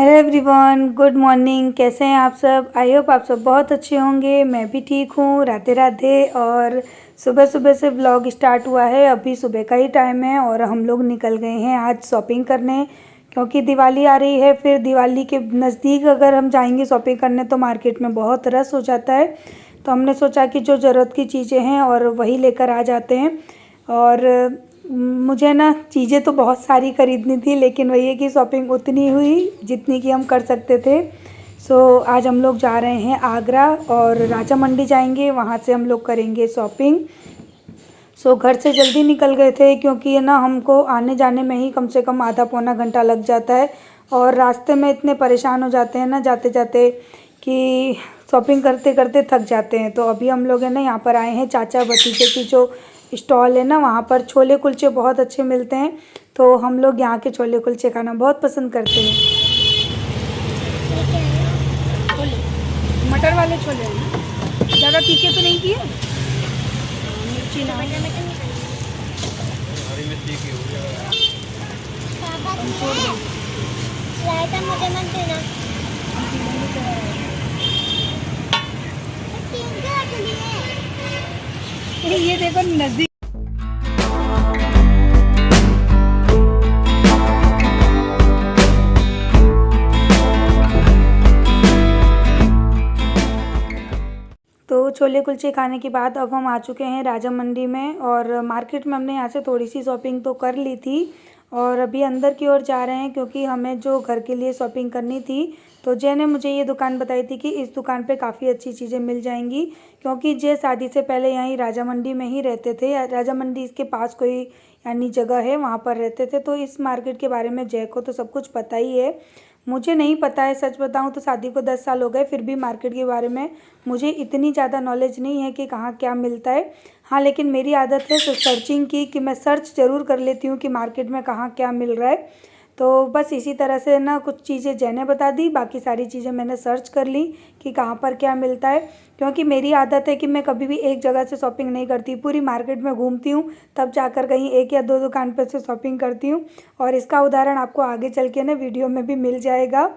Hello everyone, good morning. कैसे हैं आप सब? आई होप आप सब बहुत अच्छे होंगे। मैं भी ठीक हूँ। राधे राधे। और सुबह सुबह से व्लॉग स्टार्ट हुआ है। अभी सुबह का ही टाइम है और हम लोग निकल गए हैं आज शॉपिंग करने, क्योंकि दिवाली आ रही है। फिर दिवाली के नज़दीक अगर हम जाएंगे शॉपिंग करने तो मार्केट में बहुत रश हो जाता है। तो हमने सोचा कि जो ज़रूरत की चीज़ें हैं और वही लेकर आ जाते हैं। और मुझे ना चीज़ें तो बहुत सारी ख़रीदनी थी, लेकिन वही है कि शॉपिंग उतनी हुई जितनी कि हम कर सकते थे। आज हम लोग जा रहे हैं आगरा और राजा मंडी जाएंगे, वहाँ से हम लोग करेंगे शॉपिंग। घर से जल्दी निकल गए थे क्योंकि ये ना हमको आने जाने में ही कम से कम आधा पौना घंटा लग जाता है और रास्ते में इतने परेशान हो जाते हैं ना जाते जाते कि शॉपिंग करते करते थक जाते हैं। तो अभी हम लोग है ना यहाँ पर आए हैं चाचा भतीजे की जो स्टॉल है ना, वहाँ पर छोले कुलचे बहुत अच्छे मिलते हैं। तो हम लोग यहाँ के छोले कुलचे खाना बहुत पसंद करते हैं। मटर वाले छोले हैं ना, ज़्यादा तीखे तो नहीं किए? मिर्ची ना ये देखो नजदीक। तो छोले कुलचे खाने के बाद अब हम आ चुके हैं राजा मंडी में और मार्केट में हमने यहाँ से थोड़ी सी शॉपिंग तो कर ली थी और अभी अंदर की ओर जा रहे हैं क्योंकि हमें जो घर के लिए शॉपिंग करनी थी। तो जय ने मुझे ये दुकान बताई थी कि इस दुकान पे काफ़ी अच्छी चीज़ें मिल जाएंगी, क्योंकि जय शादी से पहले यहीं राजा मंडी में ही रहते थे। राजा मंडी इसके पास कोई यानी जगह है, वहाँ पर रहते थे। तो इस मार्केट के बारे में जय को तो सब कुछ पता ही है, मुझे नहीं पता है। सच बताऊं तो शादी को 10 साल हो गए, फिर भी मार्केट के बारे में मुझे इतनी ज़्यादा नॉलेज नहीं है कि कहाँ क्या मिलता है। हाँ, लेकिन मेरी आदत है सर्चिंग की, कि मैं सर्च ज़रूर कर लेती हूँ कि मार्केट में कहाँ क्या मिल रहा है। तो बस इसी तरह से ना कुछ चीज़ें जय ने बता दी, बाकी सारी चीज़ें मैंने सर्च कर ली कि कहाँ पर क्या मिलता है। क्योंकि मेरी आदत है कि मैं कभी भी एक जगह से शॉपिंग नहीं करती, पूरी मार्केट में घूमती हूँ, तब जाकर कहीं एक या दो दुकान पर से शॉपिंग करती हूँ। और इसका उदाहरण आपको आगे चल के ना वीडियो में भी मिल जाएगा,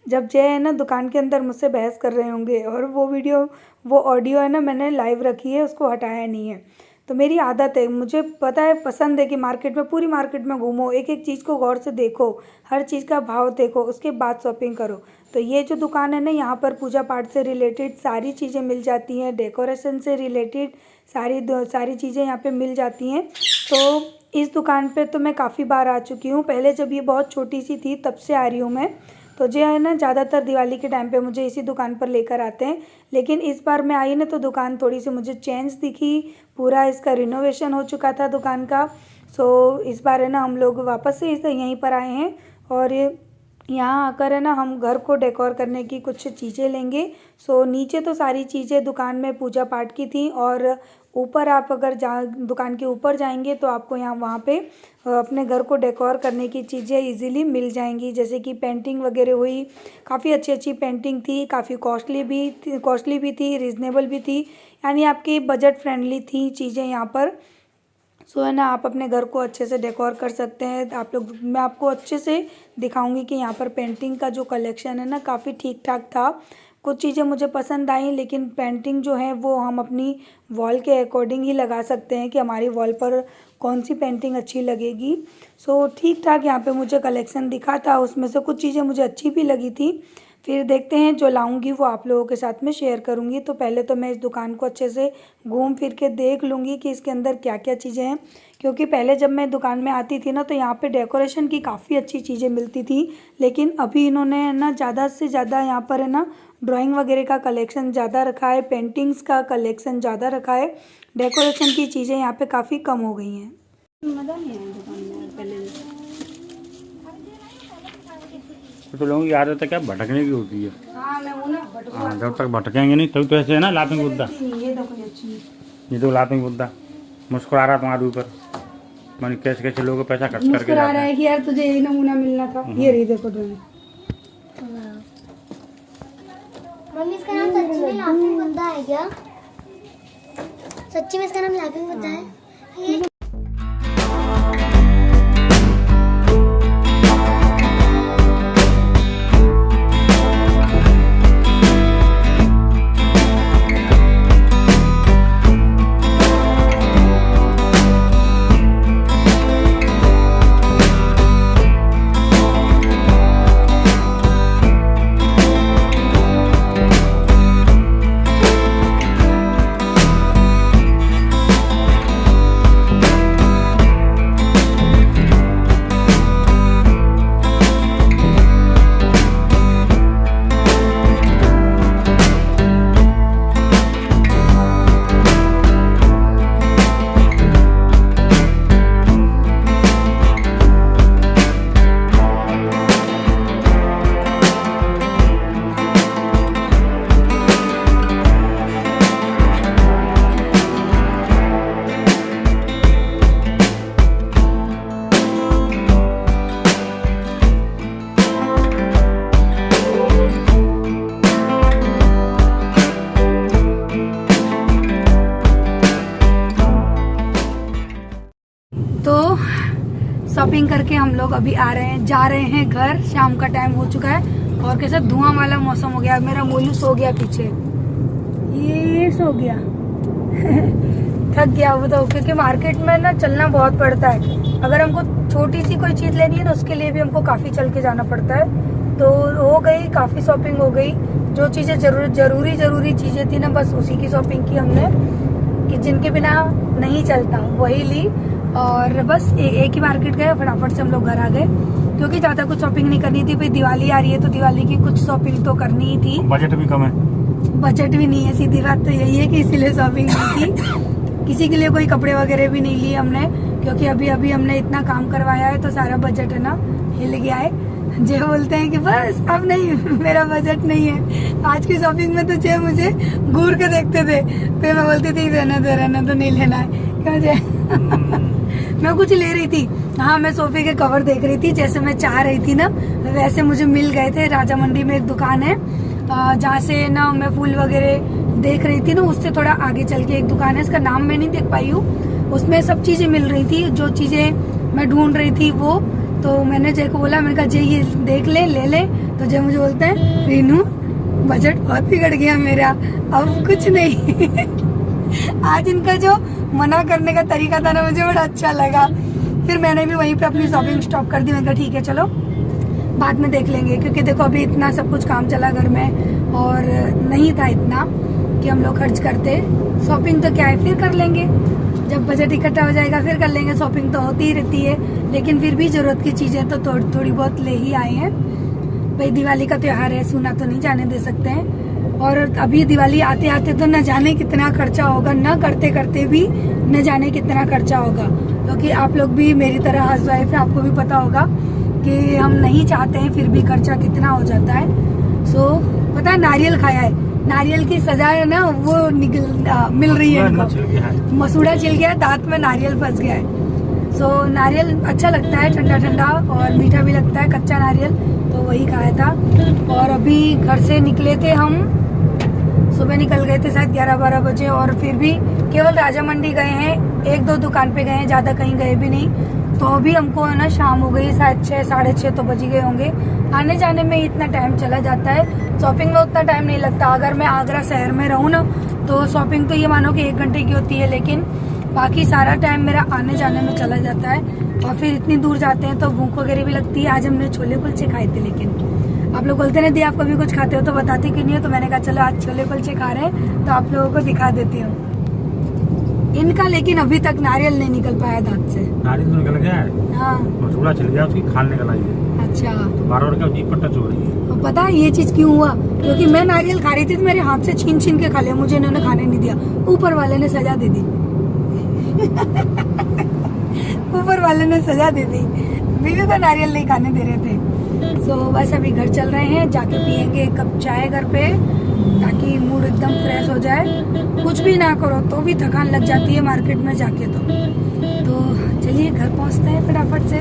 जब जय है ना दुकान के अंदर मुझसे बहस कर रहे होंगे। और वो ऑडियो है ना मैंने लाइव रखी है, उसको हटाया नहीं है। तो मेरी आदत है, मुझे पता है, पसंद है कि मार्केट में पूरी मार्केट में घूमो, एक एक चीज़ को गौर से देखो, हर चीज़ का भाव देखो, उसके बाद शॉपिंग करो। तो ये जो दुकान है ना, यहाँ पर पूजा पाठ से रिलेटेड सारी चीज़ें मिल जाती हैं, डेकोरेशन से रिलेटेड सारी चीज़ें यहाँ पे मिल जाती हैं। तो इस दुकान पे तो मैं काफ़ी बार आ चुकी हूँ, पहले जब ये बहुत छोटी सी थी तब से आ रही हूँ मैं। तो जो है ना ज़्यादातर दिवाली के टाइम पे मुझे इसी दुकान पर लेकर आते हैं, लेकिन इस बार मैं आई ना तो दुकान थोड़ी सी मुझे चेंज दिखी, पूरा इसका रिनोवेशन हो चुका था दुकान का। इस बार है ना हम लोग वापस से इसे यहीं पर आए हैं और यहाँ आकर है ना हम घर को डेकोर करने की कुछ चीज़ें लेंगे। नीचे तो सारी चीज़ें दुकान में पूजा पाठ की थी और ऊपर आप अगर दुकान के ऊपर जाएंगे तो आपको यहाँ वहाँ पे अपने घर को डेकोर करने की चीज़ें इजीली मिल जाएंगी, जैसे कि पेंटिंग वगैरह हुई। काफ़ी अच्छी अच्छी पेंटिंग थी, काफ़ी कॉस्टली भी थी, रीज़नेबल भी थी, यानी आपकी बजट फ्रेंडली थी चीज़ें यहाँ पर। है ना, आप अपने घर को अच्छे से डेकोर कर सकते हैं। मैं आपको अच्छे से दिखाऊंगी कि यहाँ पर पेंटिंग का जो कलेक्शन है ना काफ़ी ठीक ठाक था। कुछ चीज़ें मुझे पसंद आई, लेकिन पेंटिंग जो है वो हम अपनी वॉल के अकॉर्डिंग ही लगा सकते हैं कि हमारी वॉल पर कौन सी पेंटिंग अच्छी लगेगी। ठीक ठाक यहाँ पे मुझे कलेक्शन दिखा था, उसमें से कुछ चीज़ें मुझे अच्छी भी लगी थी। फिर देखते हैं, जो लाऊंगी वो आप लोगों के साथ में शेयर करूंगी। तो पहले तो मैं इस दुकान को अच्छे से घूम फिर के देख लूँगी कि इसके अंदर क्या क्या चीज़ें हैं, क्योंकि पहले जब मैं दुकान में आती थी ना तो यहाँ पे डेकोरेशन की काफ़ी अच्छी चीज़ें मिलती थी, लेकिन अभी इन्होंने ना ज़्यादा से ज़्यादा यहाँ पर है ना ड्राइंग वगैरह का कलेक्शन ज़्यादा रखा है, पेंटिंग्स का कलेक्शन ज़्यादा रखा है, डेकोरेशन की चीज़ें यहाँ पर काफ़ी कम हो गई हैं। मज़ा नहीं आया दुकान में पहले। तो लोगों की आदत है क्या भटकने की होती है। हाँ, मैं हूँ ना भटकूं। हाँ, जब तक भटकेंगे नहीं तब तो ऐसे है ना लाफिंग बुद्धा। ये तो लाफिंग बुद्धा मुस्कुरा रहा तुम्हारे ऊपर, मैंने कैसे कैसे लोगों को पैसा खर्च करके मुस्कुरा रहा है कि यार तुझे यही नमूना मिलना था। ये रही देखो ड्राइंग। मम्मी इसका नाम सच्ची में लाफिंग बुद्धा है क्या? सच्ची में इसका नाम लाफिंग बुद्धा है? शॉपिंग करके हम लोग अभी जा रहे हैं घर। शाम का टाइम हो चुका है और कैसे धुआं वाला मौसम हो गया। मेरा मोलू सो गया पीछे, ये सो गया थक गया वो तो, क्योंकि मार्केट में ना चलना बहुत पड़ता है। अगर हमको छोटी सी कोई चीज़ लेनी है ना उसके लिए भी हमको काफ़ी चल के जाना पड़ता है। तो हो गई काफ़ी शॉपिंग हो गई। जो चीज़ें ज़रूरी चीज़ें थी ना बस उसी की शॉपिंग की हमने, कि जिनके बिना नहीं चलता वही ली। और बस एक ही मार्केट गए, फटाफट से हम लोग घर आ गए क्योंकि ज़्यादा कुछ शॉपिंग नहीं करनी थी। भाई दिवाली आ रही है तो दिवाली की कुछ शॉपिंग तो करनी ही थी। बजट भी कम है, बजट भी नहीं है, सीधी बात तो यही है कि इसीलिए शॉपिंग नहीं की। किसी के लिए कोई कपड़े वगैरह भी नहीं लिए हमने, क्योंकि अभी हमने इतना काम करवाया है तो सारा बजट है ना हिल गया है। जो बोलते हैं कि बस अब नहीं मेरा बजट नहीं है। आज की शॉपिंग में तो जे मुझे घूर के देखते थे, फिर मैं बोलती थी रहना तो नहीं लेना है क्यों जे मैं कुछ ले रही थी। हाँ, मैं सोफे के कवर देख रही थी, जैसे मैं चाह रही थी ना वैसे मुझे मिल गए थे। राजा मंडी में एक दुकान है जहाँ से ना मैं फूल वगैरह देख रही थी ना, उससे थोड़ा आगे चल के एक दुकान है, इसका नाम मैं नहीं देख पाई हूँ। उसमें सब चीजें मिल रही थी, जो चीजें मैं ढूंढ रही थी वो। तो मैंने जय को बोला, मैंने कहा जय ये देख ले। तो जय मुझे बोलते हैं रीनू बजट बहुत बिगड़ गया मेरा, अब कुछ नहीं आज इनका जो मना करने का तरीका था ना मुझे बड़ा अच्छा लगा। फिर मैंने भी वहीं पे अपनी शॉपिंग स्टॉप कर दी। मैंने कहा ठीक है चलो बाद में देख लेंगे, क्योंकि देखो अभी इतना सब कुछ काम चला घर में और नहीं था इतना कि हम लोग खर्च करते। शॉपिंग तो क्या है फिर कर लेंगे, जब बजट इकट्ठा हो जाएगा फिर कर लेंगे। शॉपिंग तो होती ही रहती है, लेकिन फिर भी जरूरत की चीजें तो थोड़ी बहुत ले ही आए हैं। भाई दिवाली का त्योहार है, सोना तो नहीं जाने दे सकते हैं। और अभी दिवाली आते आते तो न जाने कितना खर्चा होगा, न करते करते भी न जाने कितना खर्चा होगा। क्योंकि आप लोग भी मेरी तरह हाउसवाइफ है, आपको भी पता होगा कि हम नहीं चाहते हैं फिर भी खर्चा कितना हो जाता है। सो पता है नारियल खाया है, नारियल की सजा है ना वो मिल रही है इनको। मसूड़ा छिल गया, दांत में नारियल फंस गया है। सो नारियल अच्छा लगता है, ठंडा ठंडा और मीठा भी लगता है, कच्चा नारियल, तो वही खाया था। और अभी घर से निकले थे हम, सुबह निकल गए थे शायद 11-12 बजे, और फिर भी केवल राजा मंडी गए हैं, 1-2 दुकान पे गए हैं, ज्यादा कहीं गए भी नहीं। तो अभी हमको है ना शाम हो गई, शायद 6-6:30 तो बज गए होंगे। आने जाने में इतना टाइम चला जाता है, शॉपिंग में उतना टाइम नहीं लगता। अगर मैं आगरा शहर में रहूँ ना तो शॉपिंग तो ये मानो कि 1 घंटे की होती है, लेकिन बाकी सारा टाइम मेरा आने जाने में चला जाता है। और फिर इतनी दूर जाते हैं तो भूख वगैरह भी लगती है। आज हमने छोले कुलचे खाए थे, लेकिन आप लोग बोलते नहीं दी आप कभी कुछ खाते हो तो बताते क्यों नहीं हो। तो मैंने कहा चलो आज छोले कुलचे खा रहे हैं तो आप लोगों को दिखा देती हूँ इनका। लेकिन अभी तक नारियल नहीं निकल पाया दांत से। नारियल निकल गया है, हाँ मसूड़ा छिल गया, उसकी खाल निकल आई है। अच्छा, तो बार-बार क्या जीभ पर टच हो रही है। पता है ये चीज क्यों हुआ? क्योंकि मैं नारियल खा रही थी तो मेरे हाथ से छीन छीन के खा लिया, मुझे इन्होंने खाने नहीं दिया। ऊपर वाले ने सजा दे दी ऊपर वाले ने सजा दे दी, बीवी को नारियल नहीं खाने दे रहे थे। सो बस अभी घर चल रहे हैं, जाके पियेंगे 1 कप चाय घर पे, ताकि मूड एकदम फ्रेश हो जाए। कुछ भी ना करो तो भी थकान लग जाती है मार्केट में जाके। तो चलिए घर पहुंचते हैं फटाफट से।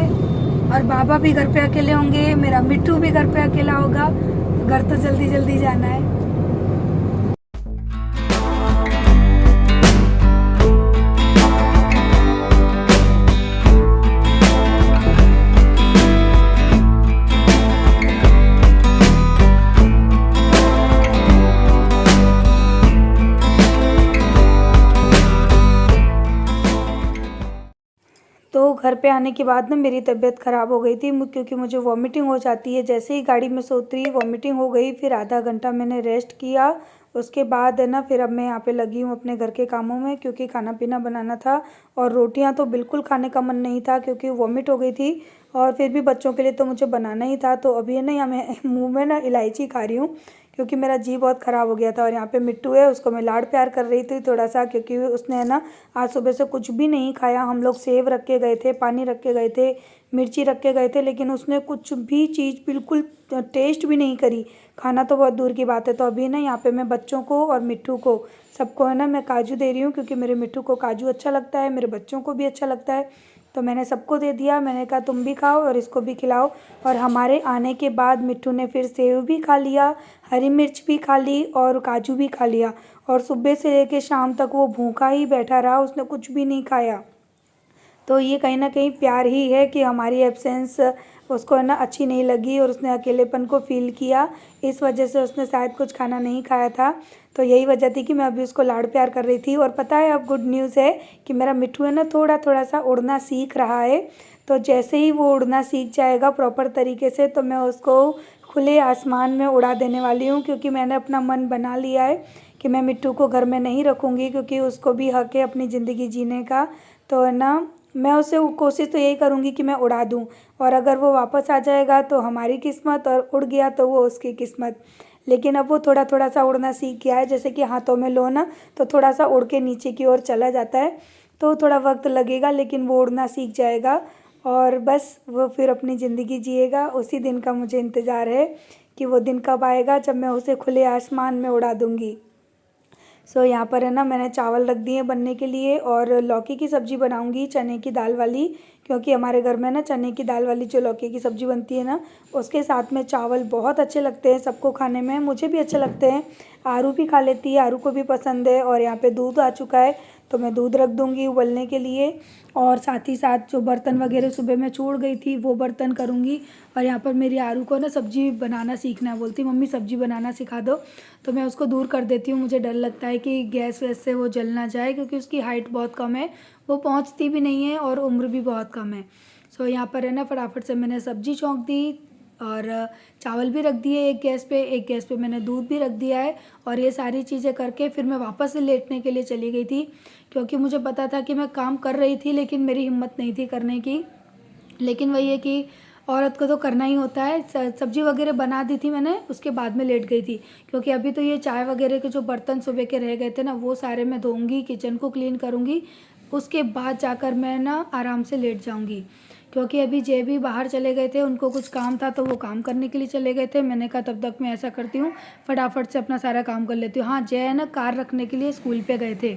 और बाबा भी घर पे अकेले होंगे, मेरा मिट्टू भी घर पे अकेला होगा, तो घर तो जल्दी जल्दी जाना है। तो घर पे आने के बाद ना मेरी तबीयत ख़राब हो गई थी, क्योंकि मुझे वॉमिटिंग हो जाती है। जैसे ही गाड़ी में से उतरी वॉमिटिंग हो गई। फिर आधा घंटा मैंने रेस्ट किया, उसके बाद है ना फिर अब मैं यहाँ पे लगी हूँ अपने घर के कामों में, क्योंकि खाना पीना बनाना था। और रोटियाँ तो बिल्कुल खाने का मन नहीं था क्योंकि वॉमिट हो गई थी, और फिर भी बच्चों के लिए तो मुझे बनाना ही था। तो अभी है ना यहाँ मैं मुँह में ना इलायची खा रही हूँ, क्योंकि मेरा जी बहुत ख़राब हो गया था। और यहाँ पे मिट्टू है, उसको मैं लाड प्यार कर रही थी थोड़ा सा, क्योंकि उसने है ना आज सुबह से कुछ भी नहीं खाया। हम लोग सेब रख के गए थे, पानी रख के गए थे, मिर्ची रख के गए थे, लेकिन उसने कुछ भी चीज़ बिल्कुल टेस्ट भी नहीं करी। खाना तो बहुत दूर की बात है। तो अभी ना यहाँ पे मैं बच्चों को और मिट्टू को सबको है ना मैं काजू दे रही हूँ, क्योंकि मेरे मिट्टू को काजू अच्छा लगता है, मेरे बच्चों को भी अच्छा लगता है। तो मैंने सबको दे दिया। मैंने कहा तुम भी खाओ और इसको भी खिलाओ। और हमारे आने के बाद मिट्टू ने फिर सेव भी खा लिया, हरी मिर्च भी खा ली और काजू भी खा लिया। और सुबह से लेके शाम तक वो भूखा ही बैठा रहा, उसने कुछ भी नहीं खाया। तो ये कहीं ना कहीं प्यार ही है कि हमारी एब्सेंस उसको है ना अच्छी नहीं लगी और उसने अकेलेपन को फील किया, इस वजह से उसने शायद कुछ खाना नहीं खाया था। तो यही वजह थी कि मैं अभी उसको लाड प्यार कर रही थी। और पता है अब गुड न्यूज़ है कि मेरा मिट्ठू है ना थोड़ा थोड़ा सा उड़ना सीख रहा है। तो जैसे ही वो उड़ना सीख जाएगा प्रॉपर तरीके से तो मैं उसको खुले आसमान में उड़ा देने वाली हूँ, क्योंकि मैंने अपना मन बना लिया है कि मैं मिट्टू को घर में नहीं रखूँगी, क्योंकि उसको भी हक है अपनी ज़िंदगी जीने का। तो है ना मैं उसे कोशिश तो यही करूँगी कि मैं उड़ा दूँ, और अगर वो वापस आ जाएगा तो हमारी किस्मत, और उड़ गया तो वो उसकी किस्मत। लेकिन अब वो थोड़ा थोड़ा सा उड़ना सीख गया है, जैसे कि हाथों में लो ना तो थोड़ा सा उड़ के नीचे की ओर चला जाता है। तो थोड़ा वक्त लगेगा लेकिन वो उड़ना सीख जाएगा और बस वो फिर अपनी ज़िंदगी जिएगा। उसी दिन का मुझे इंतज़ार है कि वो दिन कब आएगा जब मैं उसे खुले आसमान में उड़ा दूँगी। सो यहाँ पर है ना मैंने चावल रख दिए बनने के लिए, और लौकी की सब्ज़ी बनाऊँगी चने की दाल वाली, क्योंकि हमारे घर में ना चने की दाल वाली जो लौकी की सब्ज़ी बनती है ना उसके साथ में चावल बहुत अच्छे लगते हैं सबको खाने में, मुझे भी अच्छे लगते हैं। आरू भी खा लेती है, आरू को भी पसंद है। और यहाँ पे दूध आ चुका है तो मैं दूध रख दूँगी उबलने के लिए, और साथ ही साथ जो बर्तन वगैरह सुबह मैं छोड़ गई थी वो बर्तन करूँगी। और यहाँ पर मेरी आरू को ना सब्ज़ी बनाना सीखना है, बोलती मम्मी सब्ज़ी बनाना सिखा दो, तो मैं उसको दूर कर देती हूँ। मुझे डर लगता है कि गैस वैस से वो जल ना जाए, क्योंकि उसकी हाइट बहुत कम है, वो पहुँचती भी नहीं है और उम्र भी बहुत कम है। सो यहाँ पर है ना फटाफट से मैंने सब्ज़ी छौंक दी और चावल भी रख दिए एक गैस पे मैंने दूध भी रख दिया है। और ये सारी चीज़ें करके फिर मैं वापस से लेटने के लिए चली गई थी, क्योंकि मुझे पता था कि मैं काम कर रही थी लेकिन मेरी हिम्मत नहीं थी करने की। लेकिन वही है कि औरत को तो करना ही होता है। सब्जी वगैरह बना दी थी मैंने, उसके बाद में लेट गई थी, क्योंकि अभी तो ये चाय वगैरह के जो बर्तन सुबह के रह गए थे ना वो सारे मैं धोऊंगी, किचन को क्लीन करूँगी, उसके बाद जाकर मैं ना आराम से लेट जाऊँगी। क्योंकि अभी जय भी बाहर चले गए थे, उनको कुछ काम था तो वो काम करने के लिए चले गए थे। मैंने कहा तब तक मैं ऐसा करती हूँ फटाफट से अपना सारा काम कर लेती हूँ। हाँ जय है ना कार रखने के लिए स्कूल पे गए थे,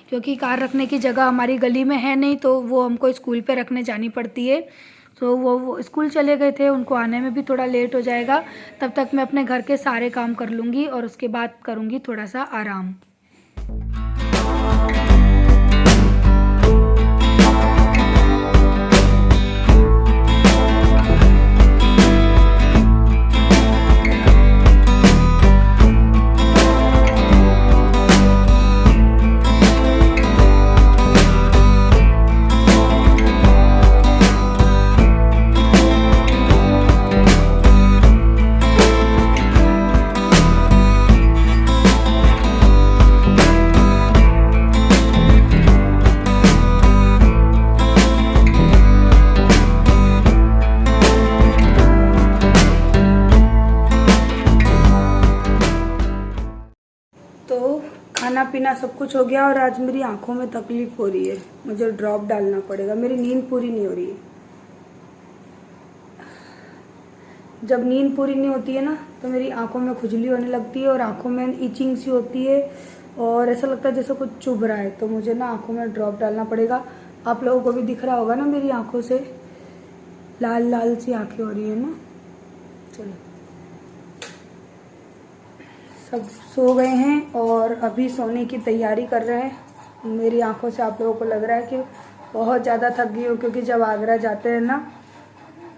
क्योंकि कार रखने की जगह हमारी गली में है नहीं, तो वो हमको स्कूल पे रखने जानी पड़ती है। तो वो स्कूल चले गए थे, उनको आने में भी थोड़ा लेट हो जाएगा। तब तक मैं अपने घर के सारे काम कर लूँगी और उसके बाद करूँगी थोड़ा सा आराम। खाना पीना सब कुछ हो गया और आज मेरी आंखों में तकलीफ हो रही है, मुझे ड्रॉप डालना पड़ेगा, मेरी नींद पूरी नहीं हो रही है। जब नींद पूरी नहीं होती है ना तो मेरी आंखों में खुजली होने लगती है और आंखों में इचिंग सी होती है और ऐसा लगता है जैसे कुछ चुभ रहा है, तो मुझे ना आंखों में ड्रॉप डालना पड़ेगा। आप लोगों को भी दिख रहा होगा ना मेरी आंखों से लाल लाल सी आंखें हो रही है ना। चलो सब सो गए हैं और अभी सोने की तैयारी कर रहे हैं। मेरी आंखों से आप लोगों को लग रहा है कि बहुत ज़्यादा थक गई हूँ, क्योंकि जब आगरा जाते हैं ना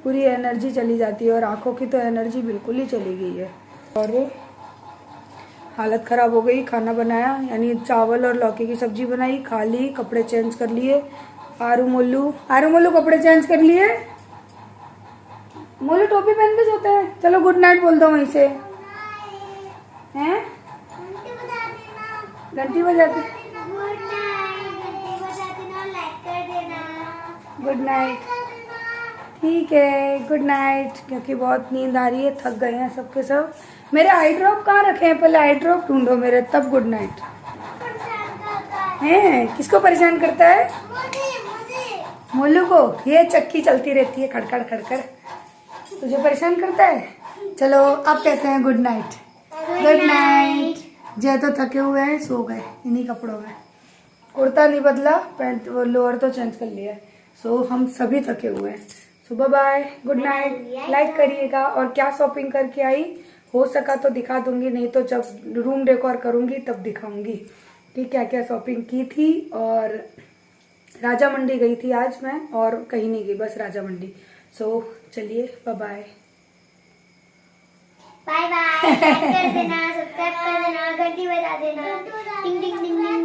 पूरी एनर्जी चली जाती है और आंखों की तो एनर्जी बिल्कुल ही चली गई है और हालत ख़राब हो गई। खाना बनाया यानी चावल और लौकी की सब्ज़ी बनाई, खा ली, कपड़े चेंज कर लिए। आरू मोलू कपड़े चेंज कर लिए। मोलू टोपी पहन के सोते हैं। चलो गुड नाइट बोल दो वहीं से, हैं? घंटी बजाते गुड नाइट। ठीक है गुड नाइट, क्योंकि बहुत नींद आ रही है, थक गए हैं सबके सब। मेरे आई ड्रॉप कहाँ रखे हैं, पहले आई ड्रॉप ढूंढो मेरे, तब गुड नाइट। हैं किसको परेशान करता है? मोलू को। ये चक्की चलती रहती है खड़खड़ खड़खड़, तुझे परेशान करता है। चलो अब कहते हैं गुड नाइट। Good night. जय तो थके हुए हैं, सो गए इन्हीं कपड़ों में, कुर्ता नहीं बदला, पैंट वो लोअर तो चेंज कर लिया। सो हम सभी थके हुए हैं। सुबह बाय, गुड नाइट। लाइक करिएगा। और क्या शॉपिंग करके आई हो सका तो दिखा दूंगी, नहीं तो जब रूम डेकोर करूंगी तब दिखाऊंगी कि क्या क्या शॉपिंग की थी और राजा मंडी गई थी आज मैं, और कहीं नहीं गई, बस राजा मंडी। सो चलिए, bye bye. Bye bye, like कर देना, सब्सक्राइब कर देना, घंटी बजा देना, टिंग टिंग टिंग टिंग।